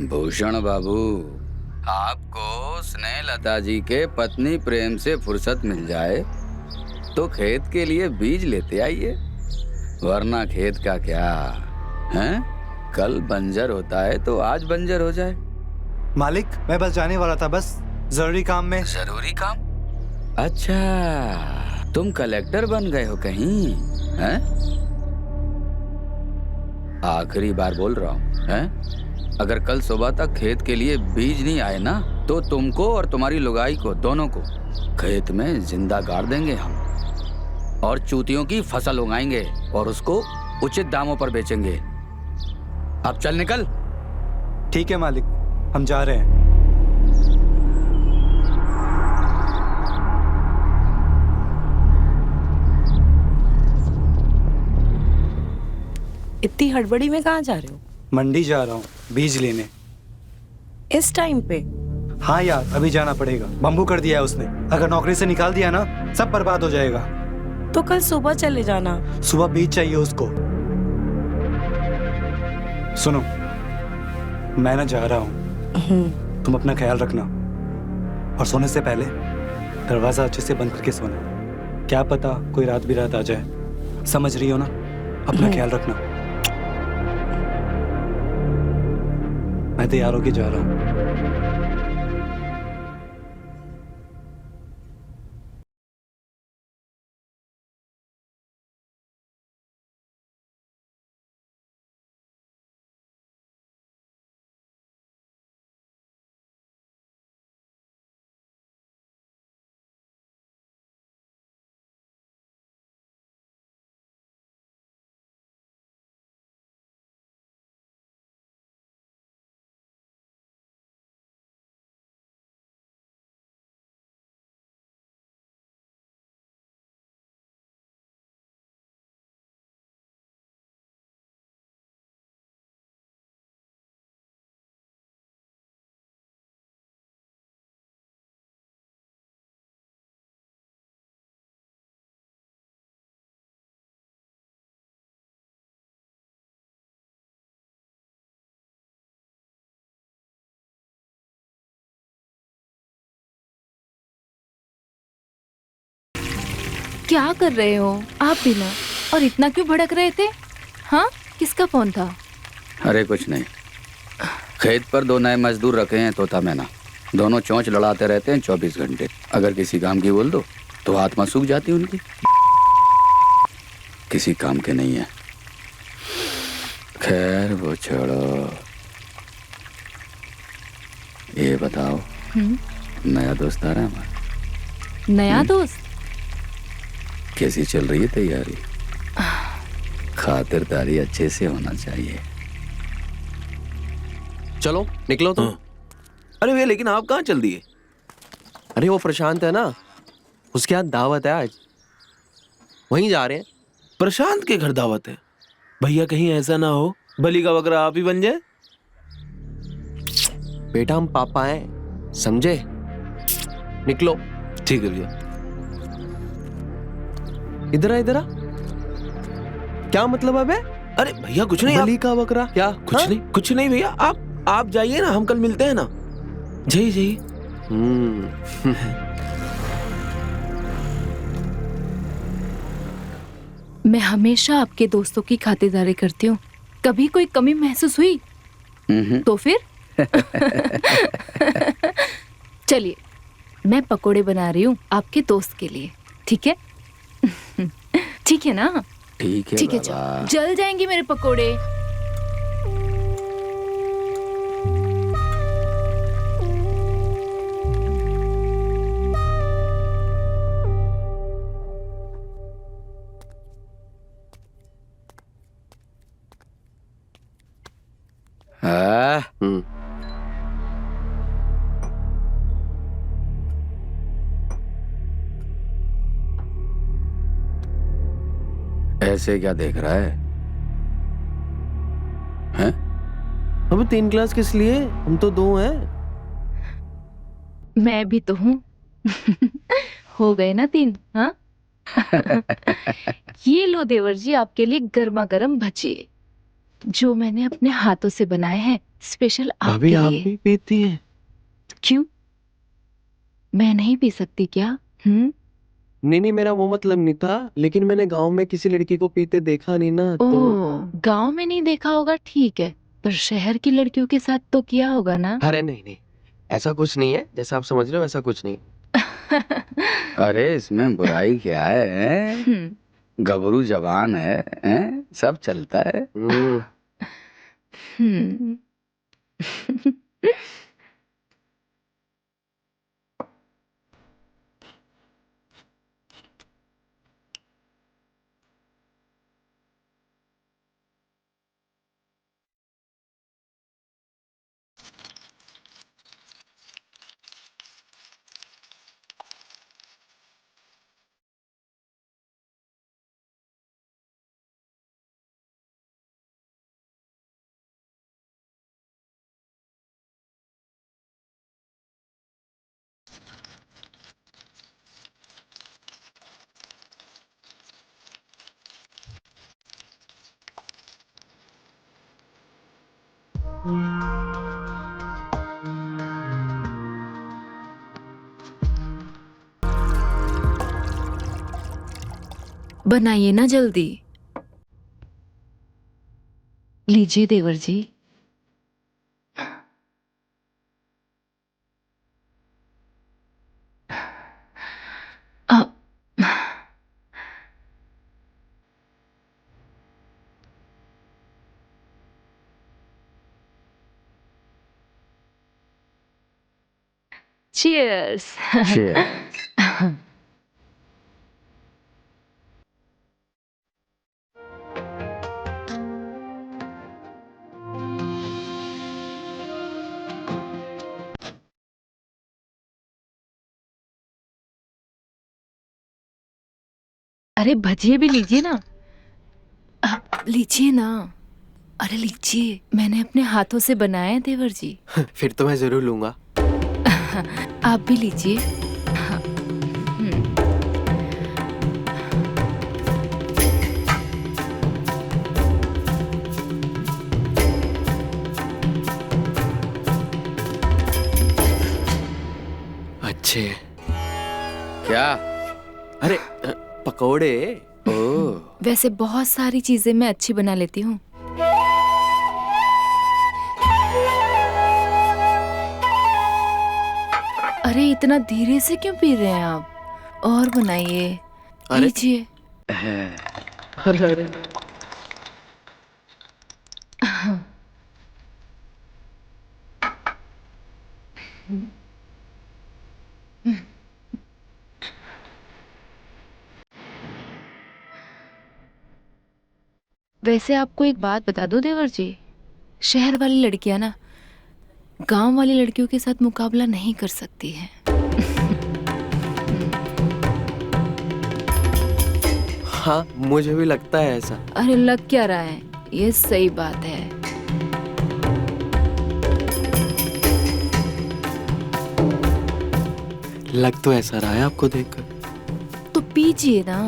भूषण बाबू, आपको स्नेहलता जी के पत्नी प्रेम से फुर्सत मिल जाए तो खेत के लिए बीज लेते आइए, वरना खेत का क्या है, कल बंजर होता है तो आज बंजर हो जाए। मालिक, मैं बस जाने वाला था, बस जरूरी काम में। जरूरी काम? अच्छा, तुम कलेक्टर बन गए हो कहीं, हैं? आखिरी बार बोल रहा हूँ, हैं? अगर कल सुबह तक खेत के लिए बीज नहीं आए ना, तो तुमको और तुम्हारी लुगाई को, दोनों को खेत में जिंदा गाड़ देंगे हम, और चूतियों की फसल उगाएंगे और उसको उचित दामों पर बेचेंगे। अब चल निकल। ठीक है मालिक, हम जा रहे हैं। इतनी हड़बड़ी में कहाँ जा रहे हो? मंडी जा रहा हूँ बीज लेने। इस टाइम पे? हाँ यार, अभी जाना पड़ेगा, बम्बू कर दिया है उसने। अगर नौकरी से निकाल दिया ना, सब बर्बाद हो जाएगा। तो कल सुबह चले जाना। सुबह बीज चाहिए उसको। सुनो, मैं ना जा रहा हूँ, तुम अपना ख्याल रखना, और सोने से पहले दरवाजा अच्छे से बंद करके सोना। क्या पता कोई रात भी रात आ जाए, समझ रही हो ना? अपना ख्याल रखना। मैं तैयार होके जा रहा हूँ। क्या कर रहे हो आप बिना? और इतना क्यों भड़क रहे थे? हाँ, किसका फोन था? अरे कुछ नहीं, खेत पर दो नए मजदूर रखे हैं, तोता मैना। दोनों चोंच लड़ाते रहते हैं 24 घंटे। अगर किसी काम की बोल दो तो आत्मा सूख जाती है उनकी। किसी काम के नहीं है। खैर वो छोड़ो, ये बताओ, नया दोस्त आ रहा है हमारा? नया दोस्त? कैसी चल रही है तैयारी? खातिरदारी अच्छे से होना चाहिए। चलो निकलो तुम। अरे भैया, लेकिन आप कहाँ चल दिए? अरे वो प्रशांत है ना, उसके यहाँ दावत है आज, वहीं जा रहे हैं। प्रशांत के घर दावत है? भैया कहीं ऐसा ना हो बलि का बकरा आप ही बन जाए। बेटा हम पापा हैं, समझे? निकलो। ठीक है भैया। इधर आ, इधर आ। क्या मतलब है बे? अरे भैया कुछ नहीं। बलि का बकरा क्या? कुछ नहीं, कुछ नहीं भैया, आप जाइए ना, हम कल मिलते हैं ना। जाइए जाइए। मैं हमेशा आपके दोस्तों की खातिरदारी करती हूँ। कभी कोई कमी महसूस हुई तो फिर चलिए, मैं पकोड़े बना रही हूँ आपके दोस्त के लिए, ठीक है? ठीक है ना? ठीक है, ठीक है, बाबा। जल जाएंगे मेरे पकोड़े। ऐसे क्या देख रहा है? हैं? अब 3 क्लास किस लिए? हम तो 2 हैं। मैं भी तो हूँ। हो गए ना 3? हाँ। ये लो देवर जी, आपके लिए गर्मा गर्म भजिए। जो मैंने अपने हाथों से बनाए हैं, स्पेशल भाभी आपके आप लिए। भी पीती हैं? क्यों, मैं नहीं पी सकती क्या? नहीं नहीं, मेरा वो मतलब नहीं था, लेकिन मैंने गांव में किसी लड़की को पीते देखा नहीं ना, तो ओह, गांव में नहीं देखा होगा, ठीक है, पर शहर की लड़कियों के साथ तो किया होगा ना? अरे नहीं नहीं, ऐसा कुछ नहीं है, जैसा आप समझ रहे हो ऐसा कुछ नहीं। अरे इसमें बुराई क्या है? गबरू जवान है, हैं? सब चलता है। हम्म। बनाइए ना जल्दी। लीजिए देवर जी। अब चीयर्स। Cheers. अरे भजिए भी लीजिए ना। अब लीजिए ना। अरे लीजिए, मैंने अपने हाथों से बनाए हैं देवर जी। फिर तो मैं जरूर लूंगा। आप भी लीजिए। अच्छे। क्या? अरे पकोड़े। ओह, वैसे बहुत सारी चीजें मैं अच्छी बना लेती हूँ। अरे इतना धीरे से क्यों पी रहे हैं आप? और बनाइए, अरे लीजिए। अरे अरे वैसे आपको एक बात बता दूं देवर जी, शहर वाली लड़कियां ना गांव वाली लड़कियों के साथ मुकाबला नहीं कर सकती हैं। हाँ, मुझे भी लगता है ऐसा। अरे लग क्या रहा है, ये सही बात है। लग तो ऐसा रहा है आपको देखकर। तो पीजिए ना।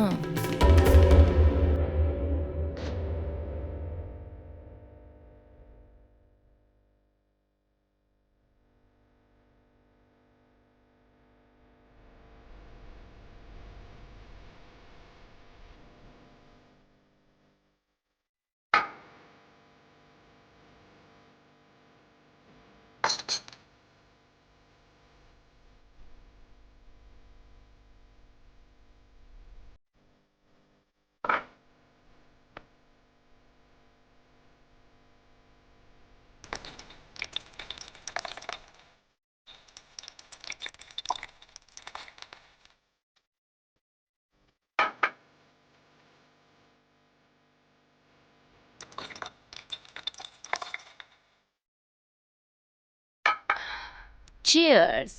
Cheers.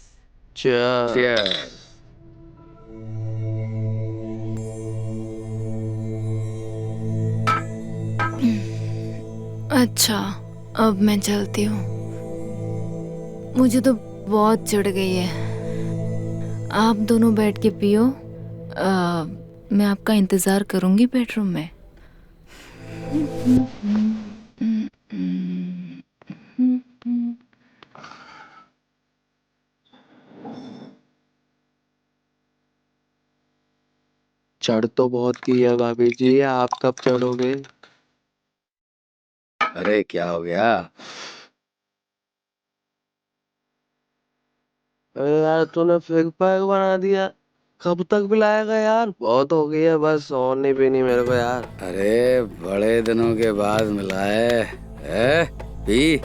cheers. अच्छा, अब मैं चलती हूँ, मुझे तो बहुत चढ़ गई है। आप दोनों बैठ के पियो, मैं आपका इंतजार करूंगी बेडरूम में। चढ़ तो बहुत की है भाभी जी, आप कब चढ़ोगे? अरे क्या हो गया? अरे यार तूने फिग पैक बना दिया, कब तक पिलाएगा यार? बहुत हो गई है, बस और नहीं पीनी मेरे को यार। अरे बड़े दिनों के बाद मिला है? पी,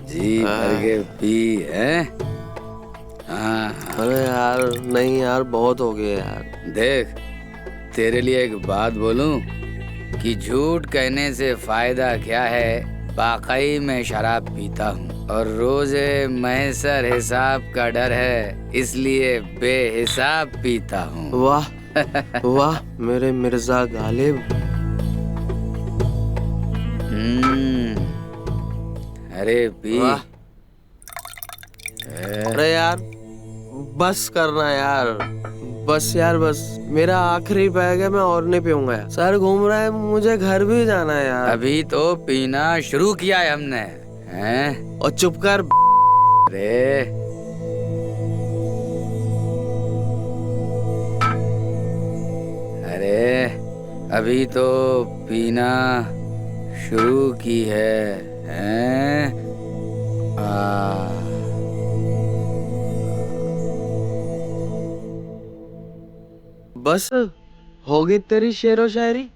जी भर के पी है। हाँ अरे यार नहीं यार, बहुत हो गया यार। देख, तेरे लिए एक बात बोलूं कि झूठ कहने से फायदा क्या है। वाकई मैं शराब पीता हूँ और रोजे मैसर हिसाब का डर है, इसलिए बेहिसाब पीता हूँ। वाह वाह मेरे मिर्जा गालिब। अरे पी। वाह। अरे यार बस करना यार, बस यार बस, मेरा आखिरी पैग है, मैं और नहीं पीऊंगा यार। सर घूम रहा है, मुझे घर भी जाना है यार। अभी तो पीना शुरू किया है हमने, हैं? और चुप कर। अरे अरे अभी तो पीना शुरू की है? बस होगी तेरी शेरो शायरी।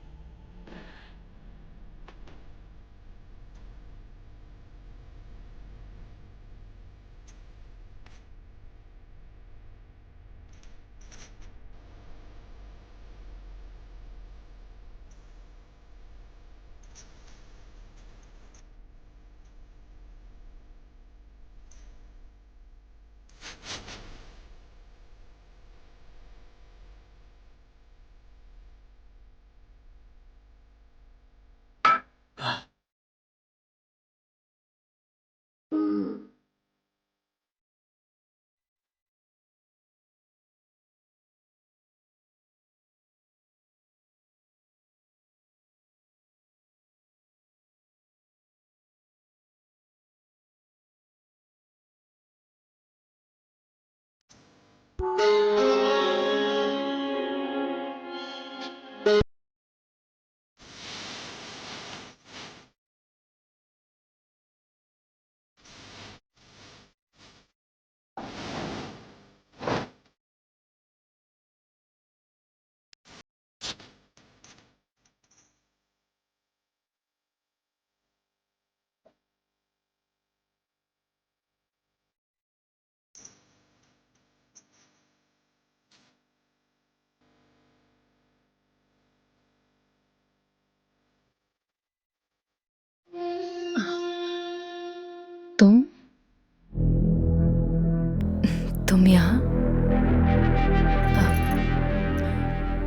तुम यहाँ?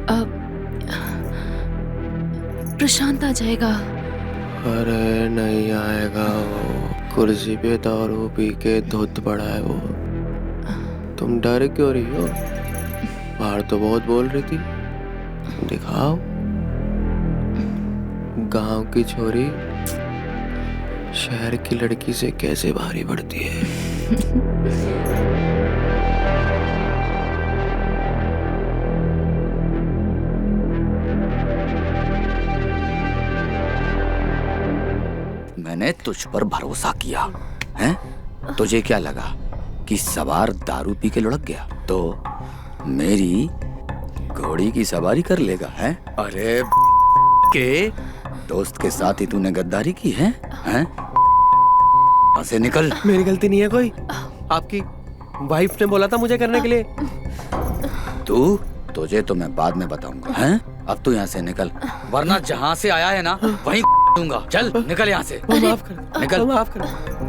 अब प्रशांत आ जाएगा। अरे नहीं आएगा, वो कुर्सी पे दारू पी के धुत पड़ा है वो। तुम डर क्यों रही हो? बाहर तो बहुत बोल रही थी, दिखाओ। गांव की छोरी शहर की लड़की से कैसे भारी पड़ती है। मैंने तुझ पर भरोसा किया है? तुझे क्या लगा कि सवार दारू पी के लुढ़क गया तो मेरी घोड़ी की सवारी कर लेगा, है? अरे के दोस्त के साथ ही तूने गद्दारी की है? यहाँ से निकल। मेरी गलती नहीं है कोई, आपकी वाइफ ने बोला था मुझे करने के लिए। तुझे तो मैं बाद में बताऊंगा, हैं? अब तू यहाँ से निकल, वरना जहाँ से आया है ना वहीं दूंगा। चल निकल यहाँ से। माफ कर, निकल। माफ कर।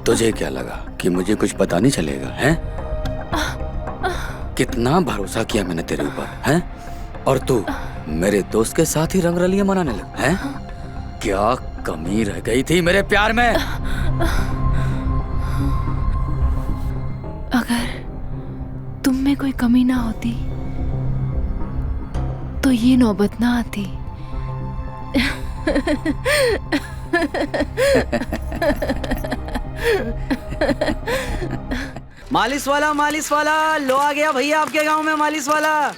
तुझे क्या लगा कि मुझे कुछ पता नहीं चलेगा, हैं? कितना भरोसा किया मैंने तेरे ऊपर, हैं? और तू मेरे दोस्त के साथ ही रंग रलियां मनाने लगा, हैं? क्या कमी रह गई थी मेरे प्यार में? अगर तुम में कोई कमी ना होती तो ये नौबत ना आती। मालिश वाला लो आ गया भैया आपके गांव में मालिश वाला।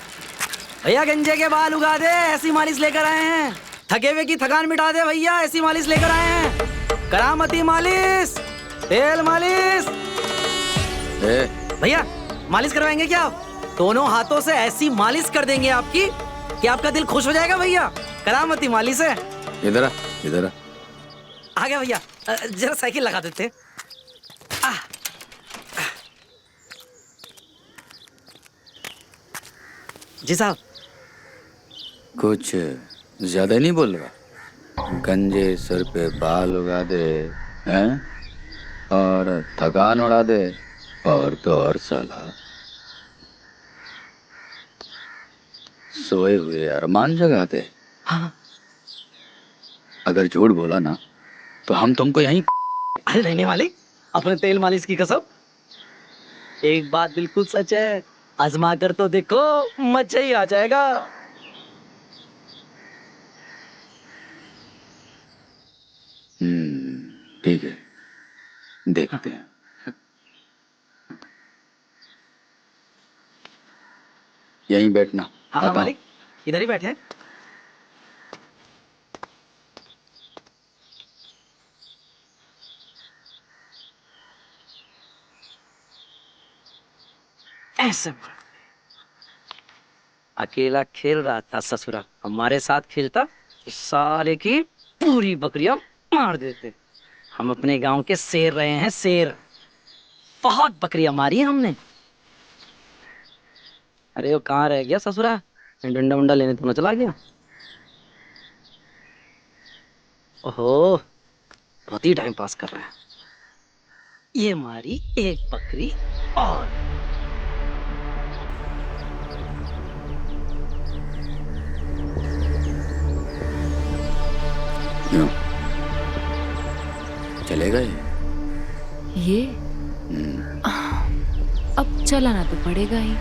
भैया गंजे के बाल उगा दे, ऐसी मालिश लेकर आए हैं। थके हुए की थकान मिटा दे भैया, ऐसी मालिश लेकर आए हैं। करामती मालिश, तेल मालिश। भैया मालिश करवाएंगे क्या आप? दोनों हाथों से ऐसी मालिश कर देंगे आपकी कि आपका दिल खुश हो जाएगा भैया। करामती मालिश है। इधर आ, इधर आ। आ गया भैया, जरा साइकिल लगा देते। जी साहब। कुछ ज्यादा नहीं बोल रहा? गंजे सर पे बाल उगा दे हैं और थकान उड़ा दे, और तो और साला सोए हुए अरमान जगा दे। हाँ। अगर झूठ बोला ना तो हम तुमको यहीं अरे रहने वाले, अपने तेल मालिश की कसम। एक बात बिल्कुल सच है, आजमा कर तो देखो, मजा ही आ जाएगा। ठीक है, देखते हैं। यहीं बैठना। हाँ आता हूं। मालिक, इधर ही बैठे हैं। ऐसे अकेला खेल रहा था ससुरा, हमारे साथ खेलता तो साले की पूरी बकरियां मार देते। हम अपने गांव के शेर रहे हैं, शेर। बहुत बकरियां मारी हैं हमने। अरे वो कहाँ रह गया ससुरा? डंडा वंडा लेने तो न चला गया? ओहो, बहुत ही टाइम पास कर रहा है। ये मारी एक बकरी और। क्यों? चलेगा ये अब चलाना तो पड़ेगा ही।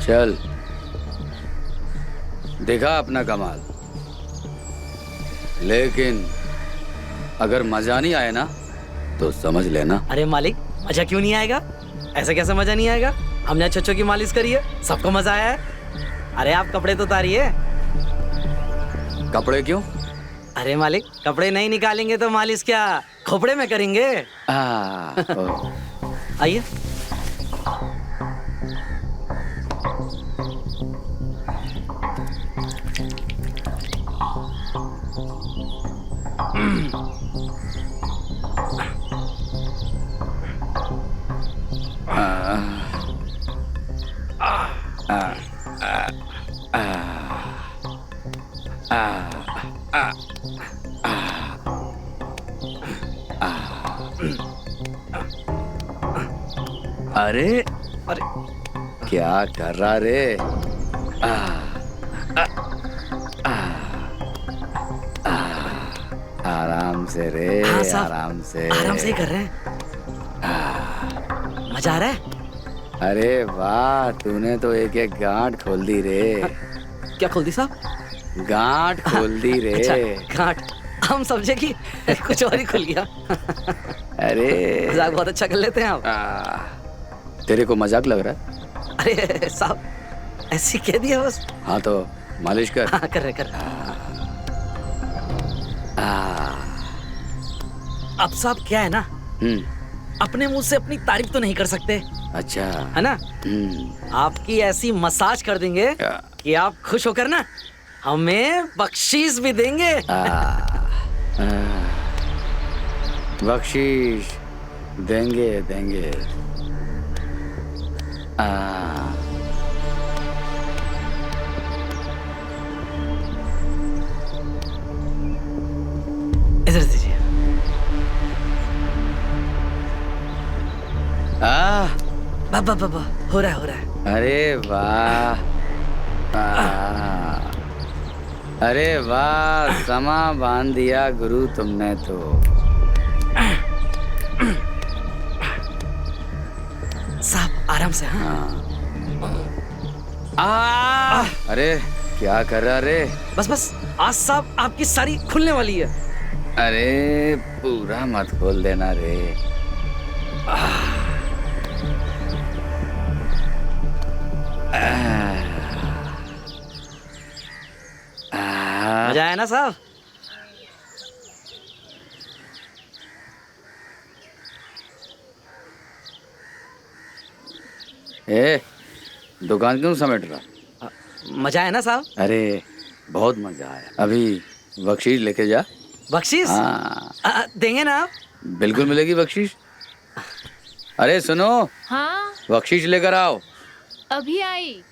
चल, देखा अपना कमाल। लेकिन अगर मजा नहीं आए ना तो समझ लेना। अरे मालिक, मजा क्यों नहीं आएगा? ऐसे कैसे मजा नहीं आएगा? हमने अच्छों की मालिश करी है, सबको मजा आया है। अरे आप कपड़े तो उतारिए। कपड़े क्यों? अरे मालिक, कपड़े नहीं निकालेंगे तो मालिश क्या खोपड़े में करेंगे? आइए। अरे अरे क्या कर रहा रे? आराम से रे। हाँ साहब, आराम से। आराम से ही कर रहे हैं। मजा आ रहा है? अरे वाह, तूने तो एक एक गांठ खोल दी रे। क्या खोल दी साहब? गांठ खोल दी रे। अच्छा, गांठ। हम समझे कि कुछ और ही खुल गया। अरे मजाक बहुत अच्छा कर लेते हैं आप। तेरे को मजाक लग रहा है? अरे साहब, ऐसे कह दिया बस। हाँ तो मालिश कर। हाँ कर रहे, कर रहे। अब साहब क्या है ना, अपने मुंह से अपनी तारीफ तो नहीं कर सकते, अच्छा है ना? आपकी ऐसी मसाज कर देंगे कि आप खुश होकर ना हमें बख्शीश भी देंगे। बख्शीश देंगे देंगे। इधर दीजिए। बाबा बाबा, हो रहा है, हो रहा है। अरे वाह। अरे वाह, समा बांध दिया गुरु तुमने तो। साहब आराम से। हाँ अरे क्या कर रहा रे? बस बस, आज साहब आपकी सारी खुलने वाली है। अरे पूरा मत खोल देना रे। मजा आया ना साहब? ए, दुकान क्यों समेट रहा? मजा आया ना साहब? अरे बहुत मजा आया। अभी बख्शीश लेके जा। बख्शीश? हाँ देंगे ना आप? बिल्कुल मिलेगी बख्शीश। अरे सुनो, हाँ बख्शीश लेकर आओ। अभी आई।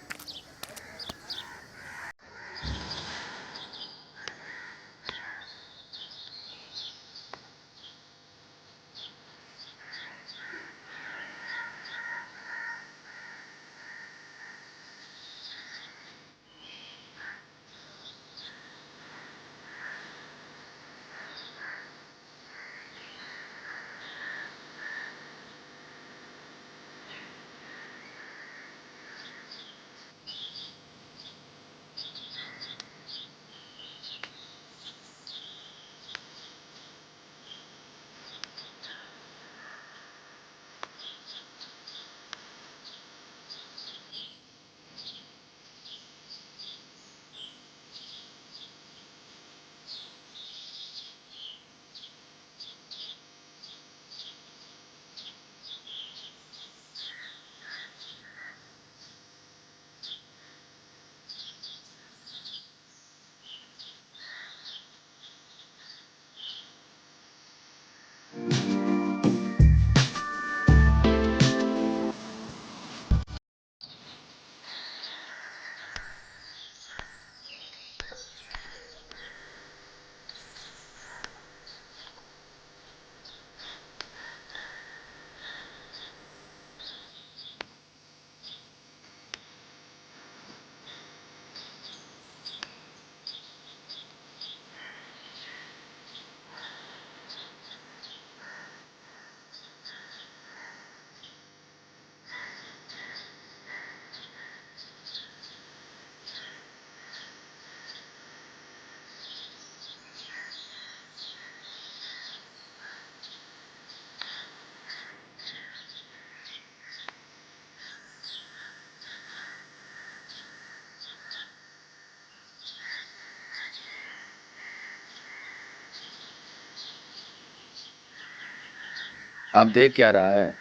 अब देख क्या रहा है?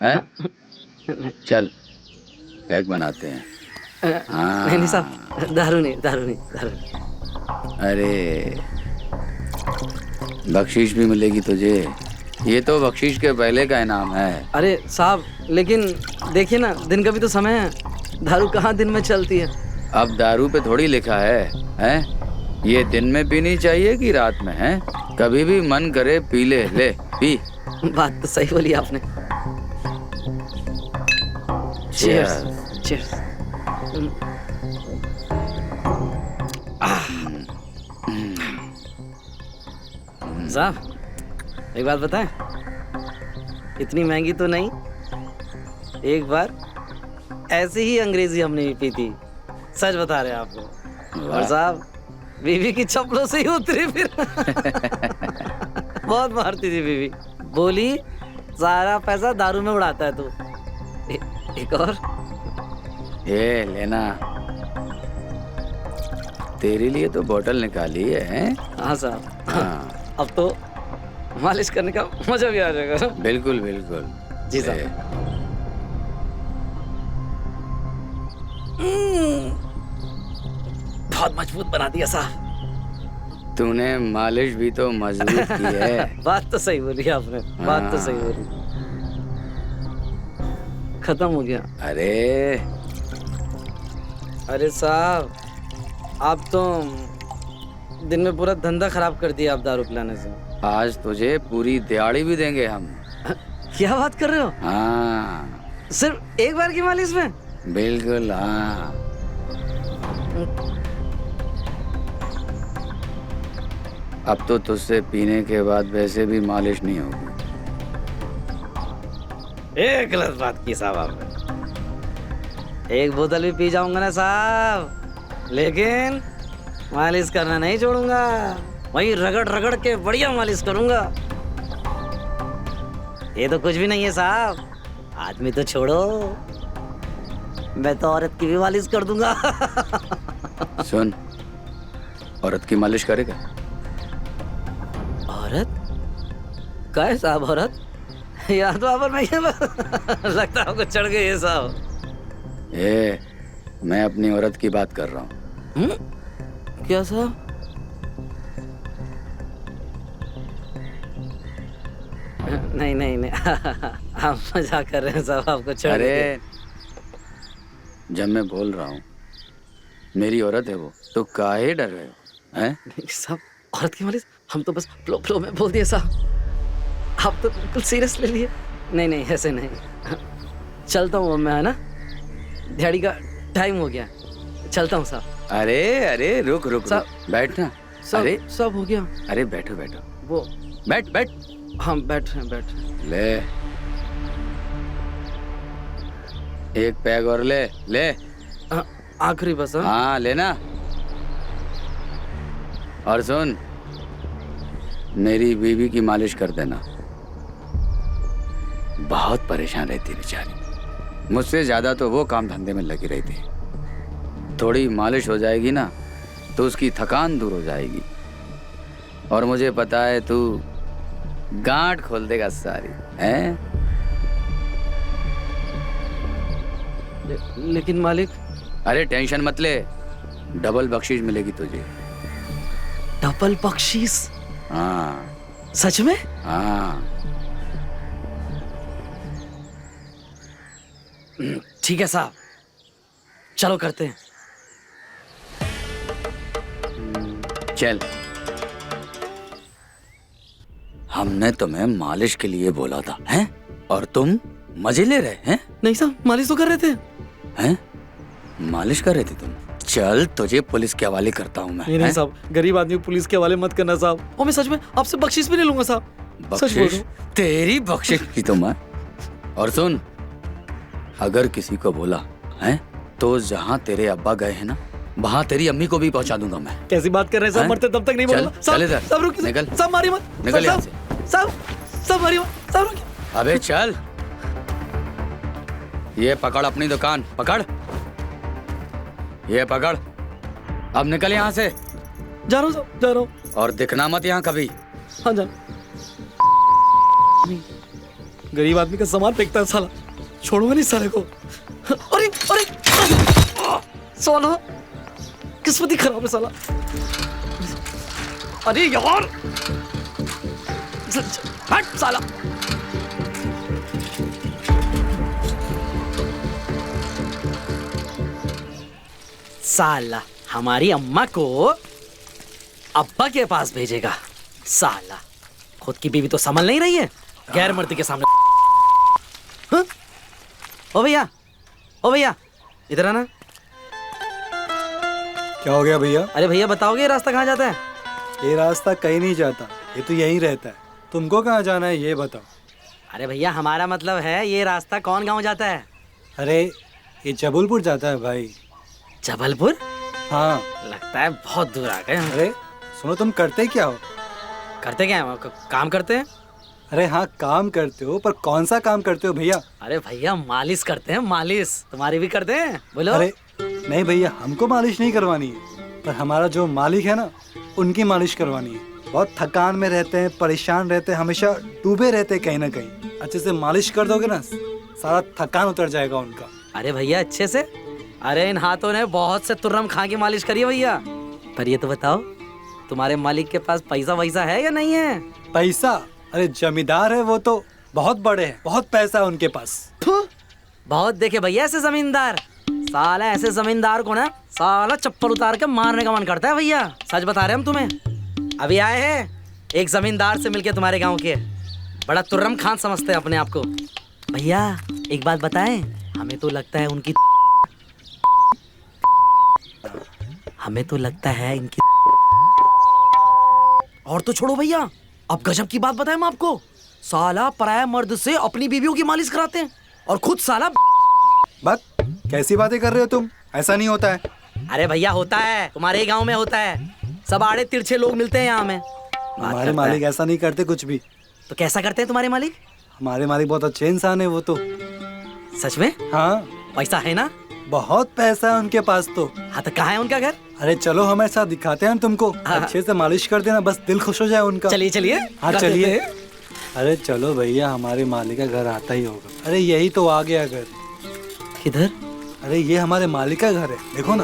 हैं? चल पैक बनाते हैं। नहीं नहीं साहब, दारू नहीं, दारू नहीं, दारू नहीं। अरे बख्शीश भी मिलेगी तुझे। ये तो बख्शीश के पहले का इनाम है। अरे साहब लेकिन देखिए ना, दिन का भी तो समय है। दारू कहाँ दिन में चलती है? अब दारू पे थोड़ी लिखा है, हैं? ये दिन में पीनी चाहिए कि रात में? हैं? कभी भी मन करे पी ले पी। बात तो सही बोली आपने। Cheers. Cheers. साहब एक बात बताएं, इतनी महंगी तो नहीं। एक बार ऐसे ही अंग्रेजी हमने भी पी थी, सच बता रहे हैं आपको। और साहब बीवी की चप्पलों से ही उतरी फिर। बहुत मारती थी बीवी, बोली सारा पैसा दारू में उड़ाता है तू। एक और ये लेना, तेरे लिए तो बोतल निकाली है, हैं? हाँ साहब। हाँ अब तो मालिश करने का मजा भी आ जाएगा। बिल्कुल बिल्कुल। जी साहब। बहुत मजबूत बना दिया साहब। तूने मालिश भी तो मजबूत की है। बात तो सही बोली आपने, बात तो सही बोली। खत्म हो गया। अरे साहब आप तो दिन में पूरा धंधा खराब कर दिया आप दारू पिलाने से। आज तुझे पूरी दिहाड़ी भी देंगे हम। क्या बात कर रहे हो? हाँ सिर्फ एक बार की मालिश में? बिल्कुल हाँ। अब तो तुझसे पीने के बाद वैसे भी मालिश नहीं होगी। एक गलत बात की साहब आपने। एक बोतल भी पी जाऊंगा ना साहब, लेकिन मालिश करना नहीं छोड़ूंगा। वही रगड़ रगड़ के बढ़िया मालिश करूंगा। ये तो कुछ भी नहीं है साहब, आदमी तो छोड़ो, मैं तो औरत की भी मालिश कर दूंगा। सुन, औरत की मालिश करेगा? औरत? क्या है साहब औरत? यहाँ तो आप पर नहीं है। लगता है आपको चढ़ गई है साहब। मैं अपनी औरत की बात कर रहा हूँ। क्या साहब? नहीं नहीं नहीं, आप मजाक कर रहे हैं साहब, आपको चढ़ अरे गई। जब मैं बोल रहा हूँ मेरी औरत है वो, तो काहे डर रहे हो? हैं? नहीं साहब, औरत की मालिश हम तो बस फ्लो फ्लो में बोल दिए साहब, आप तो बिल्कुल सीरियस ले लिए। नहीं नहीं ऐसे नहीं, चलता हूँ मैं, है ना, दिहाड़ी का टाइम हो गया, चलता हूँ साहब। अरे अरे रुक रुक, साहब, रुक। बैठना। सब अरे सब हो गया। अरे बैठो बैठो, वो बैठ बैठ। हम बैठ रहे हैं, बैठ रहे हैं। ले एक पैग और ले ले। आखिरी बस। हाँ? हाँ लेना। और सुन, मेरी बीवी की मालिश कर देना। बहुत परेशान रहती बेचारी, मुझसे ज्यादा तो वो काम धंधे में लगी रहती। थोड़ी मालिश हो जाएगी ना तो उसकी थकान दूर हो जाएगी, और मुझे पता है तू गांठ खोल देगा सारी, हैं? लेकिन मालिक। अरे टेंशन मत ले, डबल बख्शीश मिलेगी तुझे। डबल बख्शीश? हाँ सच में? हाँ। ठीक है साहब, चलो करते हैं। चल, हमने तुम्हें मालिश के लिए बोला था, हैं? और तुम मजे ले रहे हैं? नहीं साहब, मालिश तो कर रहे थे। हैं? मालिश कर रहे थे तुम? चल तुझे पुलिस के हवाले करता हूँ मैं। नहीं हैं? साहब, गरीब आदमी को पुलिस के हवाले मत करना साहब, और मैं सच में आपसे बख्शीश भी नहीं लूंगा साहब। सच बोल बख्शिश? रहा हूं। तेरी बख्शिश की तो मैं। और सुन, अगर किसी को बोला है तो जहाँ तेरे अब्बा गए हैं ना, वहाँ तेरी अम्मी को भी पहुँचा दूंगा मैं। कैसी बात कर रहे हैं साहब, हैं? मरते तब तक नहीं चल, बोलूंगा। चल इधर। साहब रुकिए, निकल। साहब मारिए मत, निकल यहाँ साहब, साहब साहब मारिए मत, साहब रुकिए। अबे चल, ये पकड़ अपनी दुकान, पकड़, ये पकड़। अब निकल यहाँ से, जा रहा हूँ साहब, जा रहा हूँ। और दिखना मत यहाँ कभी। हाँ जा। नहीं, गरीब आदमी का सामान फेंकता है साला, छोड़ूंगा नहीं साले को। अरे अरे साला, किस्मत ही खराब है साला। अरे यार, हट साला। साला हमारी अम्मा को अब्बा के पास भेजेगा। साला खुद की बीवी तो संभल नहीं रही है, गैर मर्दी के सामने। हाँ? ओ भैया, ओ भैया, इधर आना। क्या हो गया भैया? अरे भैया बताओगे ये रास्ता कहाँ जाता है? ये रास्ता कहीं नहीं जाता, ये तो यहीं रहता है। तुमको कहाँ जाना है ये बताओ। अरे भैया हमारा मतलब है ये रास्ता कौन गांव जाता है? अरे ये जबलपुर जाता है भाई। जबलपुर? हाँ। लगता है बहुत दूर आ गए हम। अरे सुनो, तुम करते क्या हो? करते क्या है? काम करते हैं। अरे हाँ काम करते हो, पर कौन सा काम करते हो भैया? अरे भैया मालिश करते हैं, मालिश। तुम्हारी भी करते हैं, बोलो। अरे नहीं भैया, हमको मालिश नहीं करवानी है, पर हमारा जो मालिक है ना, उनकी मालिश करवानी है। बहुत थकान में रहते हैं, परेशान रहते हैं, हमेशा डूबे रहते हैं कहीं ना कहीं। अच्छे से मालिश कर दोगे ना, सारा थकान उतर जाएगा उनका। अरे भैया अच्छे से? अरे इन हाथों ने बहुत से तुर्रम खा की मालिश करी है भैया। पर ये तो बताओ, तुम्हारे मालिक के पास पैसा वैसा है या नहीं है? पैसा? अरे जमींदार है वो तो, बहुत बड़े हैं, बहुत पैसा है उनके पास। बहुत देखे भैया ऐसे जमींदार। साला ऐसे जमींदार को ना साला चप्पल उतार के मारने का मन करता है भैया। सच बता रहे हम तुम्हें। अभी आए हैं एक जमींदार से मिलके तुम्हारे गांव के, बड़ा तुर्रम खान समझते हैं अपने आप को। भैया एक बात बताएं, हमें तो लगता है उनकी और तो छोड़ो भैया, अब गजब की बात बताएं मैं आपको, साला पराया मर्द से अपनी बीवियों की मालिश कराते हैं और खुद साला। बात कैसी बातें कर रहे हो तुम? ऐसा नहीं होता है। अरे भैया होता है, तुम्हारे ही गांव में होता है, सब आड़े तिरछे लोग मिलते हैं यहाँ में। हमारे मालिक ऐसा नहीं करते कुछ भी। तो कैसा करते हैं तुम्हारे मालिक? हमारे मालिक बहुत अच्छे इंसान है वो तो। सच में? हाँ, पैसा है ना? बहुत पैसा है उनके पास तो। हाँ तो कहाँ है उनका घर? अरे चलो हमारे साथ दिखाते हैं तुमको। हाँ। अच्छे से मालिश कर देना, बस दिल खुश हो जाए उनका। चलिए चलिए। हाँ कर चलिए। देते हैं। अरे चलो भैया, हमारे मालिक का घर आता ही होगा। अरे यही तो आ गया घर। किधर? अरे ये हमारे मालिक का घर है, देखो ना।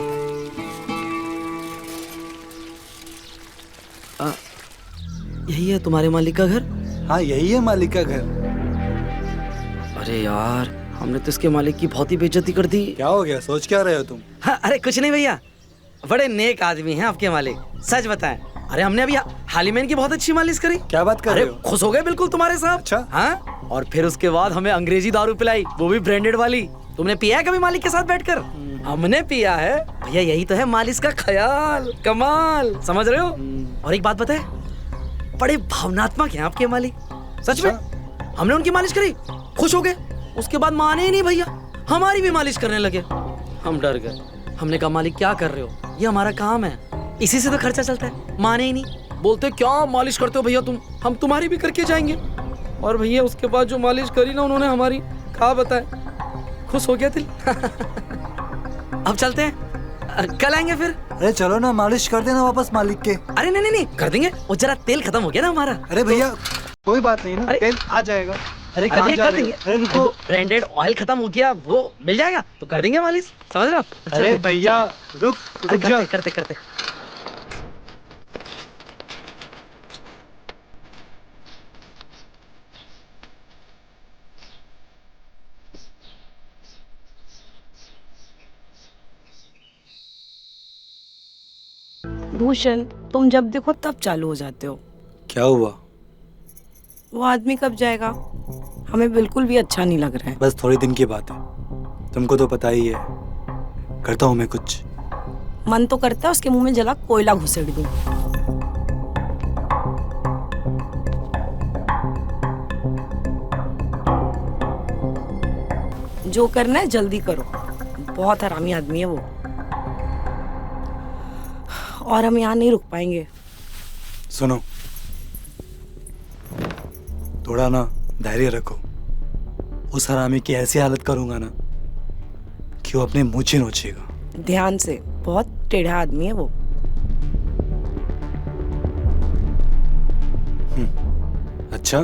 यही है तुम्हारे मालिक का घर? हाँ यही है मालिक का घर। अरे यार, हमने तो इसके मालिक की बहुत ही बेइज्जती कर दी। क्या हो गया, सोच क्या रहे हो तुम? हाँ, अरे कुछ नहीं भैया, बड़े नेक आदमी हैं आपके मालिक, सच बताएं। अरे हमने अभी हाल ही में इनकी बहुत अच्छी मालिश करी। क्या बात कर अरे रहे हो? खुश हो गए बिल्कुल तुम्हारे साथ। अच्छा। हाँ, और फिर उसके बाद हमें अंग्रेजी दारू पिलाई, वो भी ब्रांडेड वाली। तुमने पिया है कभी मालिक के साथ बैठकर? हमने पिया है भैया, यही तो है मालिश का ख्याल, कमाल, समझ रहे हो? और एक बात बताए, बड़े भावनात्मक हैं आपके मालिक, सच में। हमने उनकी मालिश करी, खुश हो गए, उसके बाद माने ही नहीं भैया, हमारी भी मालिश करने लगे। हम डर गए, हमने कहा मालिक क्या कर रहे हो, ये हमारा काम है, इसी से तो खर्चा चलता है। माने ही नहीं, बोलते क्या मालिश करते हो भैया तुम, हम तुम्हारी भी करके जाएंगे। और भैया उसके बाद जो मालिश करी ना उन्होंने हमारी, कहा बताए, खुश हो गया दिल। अब चलते हैं, कल आएंगे फिर। अरे चलो ना, मालिश कर देना वापस मालिक के। अरे नहीं नहीं नहीं, कर देंगे, वो जरा तेल खत्म हो गया ना हमारा। अरे भैया कोई बात नहीं ना, अरे- तेल आ जाएगा। अरे अरे कहाँ जा कर रहे हो? देंगे, अरे रुको। ब्रांडेड ऑयल खत्म हो गया, वो मिल जाएगा तो कर देंगे मालिश, समझ रहे हो आप? अरे भैया रुक अरे रुक जा। करते करते करते। भूषण, तुम जब देखो तब चालू हो जाते हो। क्या हुआ? वो आदमी कब जाएगा? हमें बिल्कुल भी अच्छा नहीं लग रहा है। बस थोड़े दिन की बात है, तुमको तो पता ही है। करता हूँ मैं कुछ। मन तो करता है उसके मुंह में जला कोयला घुसेड़ दूं। जो करना है जल्दी करो, बहुत हरामी आदमी है वो, और हम यहाँ नहीं रुक पाएंगे। सुनो, थोड़ा ना धैर्य रखो। उस हरामी की ऐसी हालत करूंगा ना कि वो अपने मुँह नोचेगा। ध्यान से, बहुत टेढ़ा आदमी है वो। अच्छा,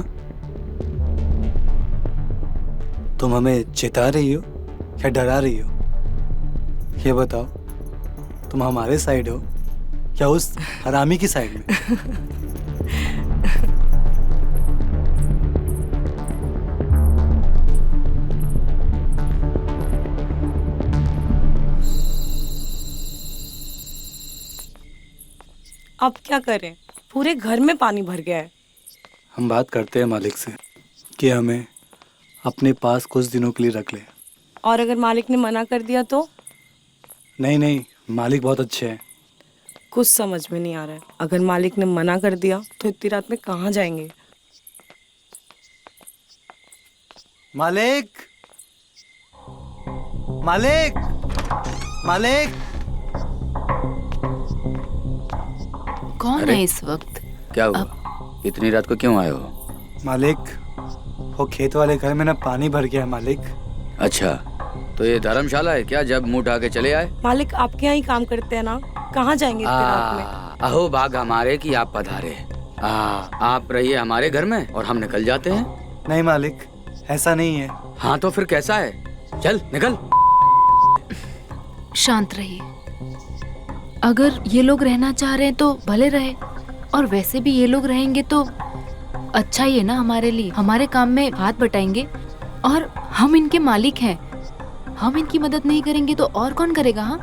तुम हमें चिता रही हो या डरा रही हो? ये बताओ, तुम हमारे साइड हो या उस हरामी की साइड में? अब क्या करें, पूरे घर में पानी भर गया है। हम बात करते हैं मालिक से कि हमें अपने पास कुछ दिनों के लिए रख ले। और अगर मालिक ने मना कर दिया तो? नहीं नहीं, मालिक बहुत अच्छे हैं। कुछ समझ में नहीं आ रहा है। अगर मालिक ने मना कर दिया तो इतनी रात में कहाँ जाएंगे? मालिक, मालिक, मालिक। कौन अरे? है इस वक्त? क्या हुआ, इतनी रात को क्यों आए हो? मालिक, वो खेत वाले घर में ना पानी भर गया है मालिक। अच्छा, तो ये धर्मशाला है क्या, जब मुंह उठा के चले आए? मालिक आपके यहाँ ही काम करते हैं ना, कहाँ जाएंगे इतनी रात में? अहो भाग हमारे कि आप पधारे। आप रहिए हमारे घर में और हम निकल जाते हैं। नहीं मालिक, ऐसा नहीं है। हाँ तो फिर कैसा है, चल निकल। शांत रहिए। अगर ये लोग रहना चाह रहे हैं तो भले रहे, और वैसे भी ये लोग रहेंगे तो अच्छा ही है ना हमारे लिए। हमारे काम में हाथ बटाएंगे और हम इनके मालिक हैं। हम इनकी मदद नहीं करेंगे तो और कौन करेगा? हाँ,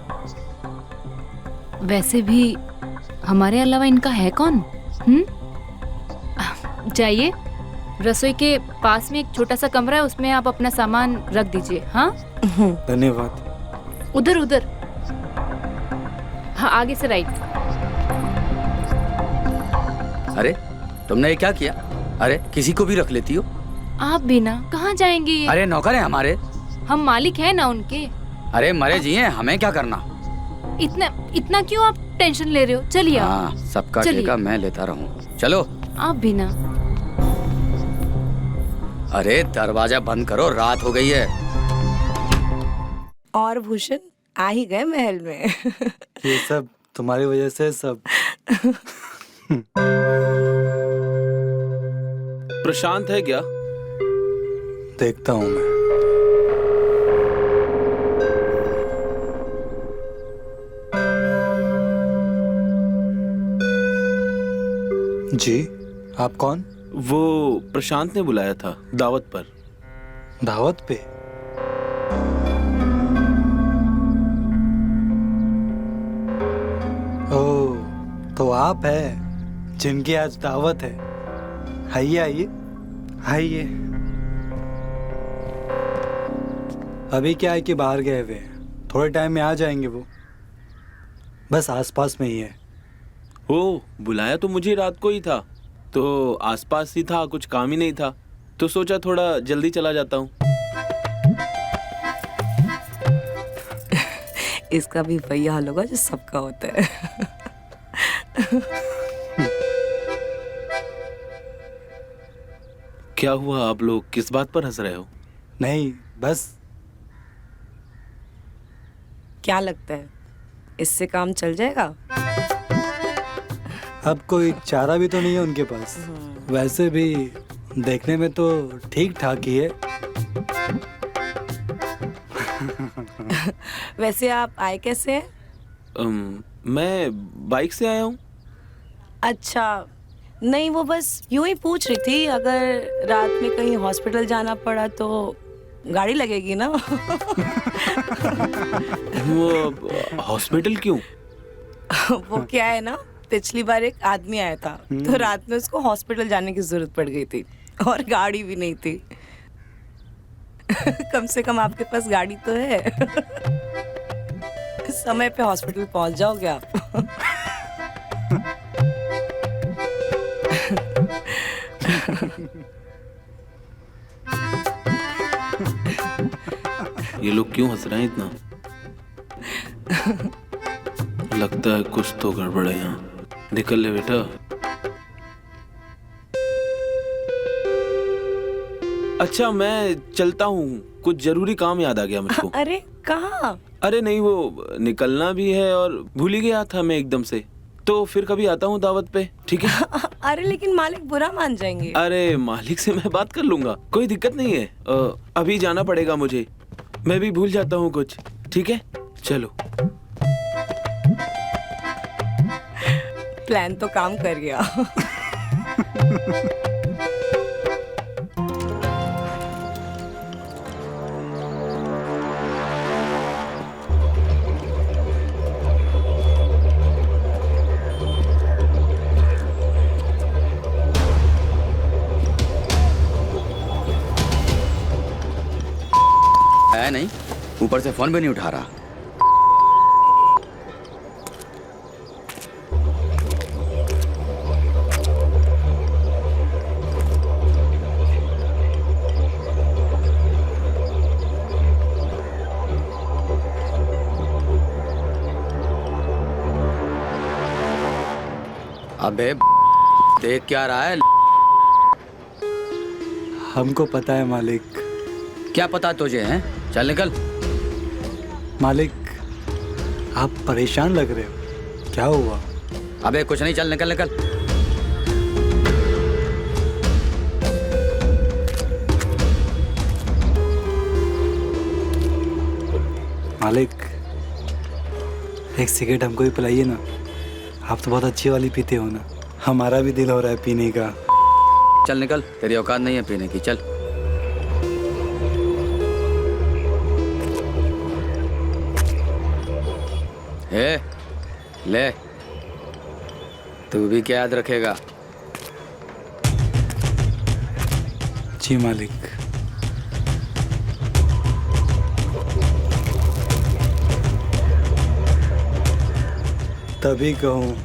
वैसे भी हमारे अलावा इनका है कौन? जाइए, रसोई के पास में एक छोटा सा कमरा है, उसमें आप अपना सामान रख दीजिए। हाँ, धन्यवाद। उधर उधर, हाँ आगे से राइट। अरे तुमने ये क्या किया? अरे किसी को भी रख लेती हो। आप भी ना, कहाँ जाएंगे ये? अरे नौकर है हमारे। हम मालिक हैं ना उनके। अरे मरे जिए, हमें क्या करना। इतना इतना क्यों आप टेंशन ले रहे हो? चलिए आप। हाँ, सबका चलिए। ठेका मैं लेता रहूं। चलो। आप भी ना। अरे दरवाजा बंद करो, रात हो गई है। और भूषण आ ही गए महल में। ये सब तुम्हारी वजह से सब। प्रशांत है क्या? देखता हूँ मैं। जी, आप कौन? वो प्रशांत ने बुलाया था दावत पर। दावत पे? ओह, तो आप है जिनकी आज दावत है। आइए आइए आइए। अभी क्या है कि बाहर गए हुए हैं, थोड़े टाइम में आ जाएंगे वो। बस आसपास में ही है। ओ, बुलाया तो मुझे रात को ही था, तो आसपास ही था, कुछ काम ही नहीं था, तो सोचा थोड़ा जल्दी चला जाता हूँ। इसका भी वही हाल होगा जो सबका होता है। क्या हुआ, आप लोग किस बात पर हंस रहे हो? नहीं, बस। क्या लगता है इससे काम चल जाएगा? अब कोई चारा भी तो नहीं है उनके पास। वैसे भी देखने में तो ठीक ठाक ही है। वैसे आप आए कैसे हैं? मैं बाइक से आया हूँ। अच्छा, नहीं वो बस यूं ही पूछ रही थी, अगर रात में कहीं हॉस्पिटल जाना पड़ा तो गाड़ी लगेगी ना। वो हॉस्पिटल क्यों? वो क्या है ना, पिछली बार एक आदमी आया था तो रात में उसको हॉस्पिटल जाने की जरूरत पड़ गई थी और गाड़ी भी नहीं थी। कम से कम आपके पास गाड़ी तो है। समय पे हॉस्पिटल पहुंच जाओगे आप। ये लोग क्यों हंस रहे हैं इतना? लगता है कुछ तो गड़बड़ है यहाँ। निकल ले बेटा। अच्छा, मैं चलता हूँ, कुछ जरूरी काम याद आ गया मुझको। अरे कहाँ? अरे नहीं, वो निकलना भी है और भूल ही गया था मैं एकदम से। तो फिर कभी आता हूँ दावत पे, ठीक है? अरे लेकिन मालिक बुरा मान जाएंगे। अरे मालिक से मैं बात कर लूंगा, कोई दिक्कत नहीं है। अभी जाना पड़ेगा मुझे, मैं भी भूल जाता हूँ कुछ। ठीक है, चलो। प्लान तो काम कर गया। है नहीं, ऊपर से फोन भी नहीं उठा रहा। अबे देख क्या रहा है? हमको पता है मालिक। क्या पता तुझे है? चल निकल। मालिक, आप परेशान लग रहे हो, क्या हुआ? अबे कुछ नहीं, चल निकल निकल। मालिक, एक सिगरेट हमको भी पिलाइए ना। आप तो बहुत अच्छी वाली पीते हो ना, हमारा भी दिल हो रहा है पीने का। चल निकल, तेरी औकात नहीं है पीने की, चल। ए, ले, तू भी क्या याद रखेगा? जी मालिक। तभी कहूँ,